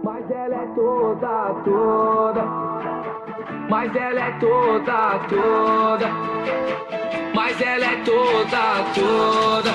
Mas ela é toda. Mas ela é toda. Mas ela é toda.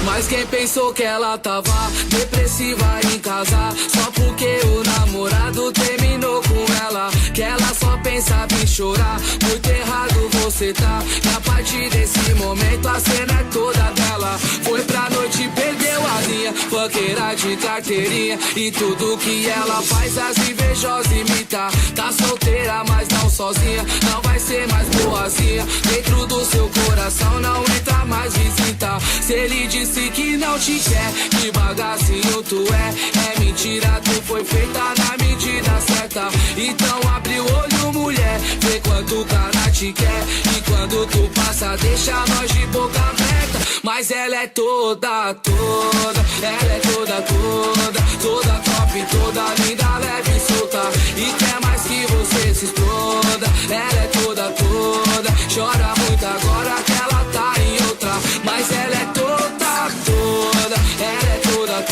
Mas quem pensou que ela tava depressiva em casa só porque o namorado terminou com ela? Que ela só pensava em chorar, muito errado você tá. E a partir desse momento a cena é toda dela. Foi pra noite e perdeu a linha, funkeira de carteirinha. E tudo que ela faz as invejosas imitar. Tá solteira mas não sozinha, não vai ser mais boazinha. Dentro do seu coração não entra mais visita. Se ele disse que não te quer, que bagacinho tu é mentira, tu foi feita na medida certa. Então abre o olho, mulher, vê quanto cara te quer. E quando tu passa deixa nós de boca aberta. Mas ela é toda. Ela é toda top, toda linda, leve e solta. E quer mais que você se exploda. Ela é toda, chora muito agora que ela tá em outra. Mas ela é toda. Ela é toda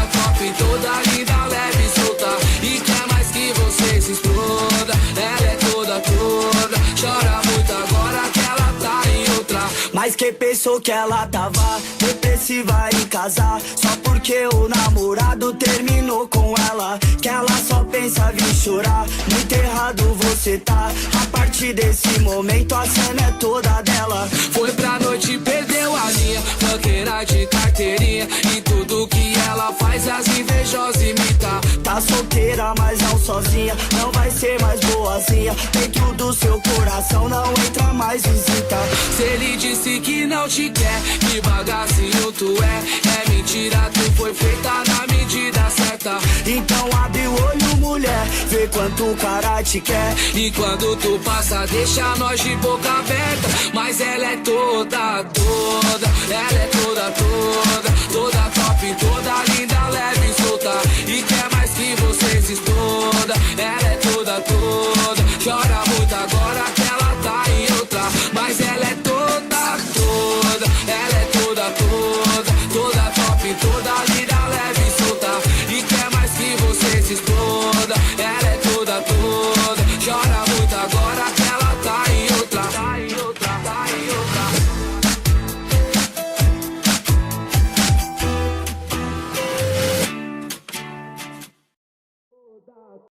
top, toda linda, leve e solta. E quer mais que você se exploda. Ela é toda, chora muito agora que ela tá em outra. Mas quem pensou que ela tava depressiva em casa só porque o namorado terminou com ela? Que ela só pensava em chorar, muito errado você tá. A partir desse momento a cena é toda dela. Foi pra noite e perdeu a linha, funkeira de carteirinha. E tudo que ela faz as invejosas imita. Tá solteira mas não sozinha, não vai ser mais boazinha. Dentro do seu coração não entra mais visita. Se ele disse que não te quer, que bagacinho tu é mentira, tu foi feita na medida certa. Então abre o olho, mulher, vê quanto o cara te quer. E quando tu passa deixa nós de boca aberta. Mas ela é toda. Ela é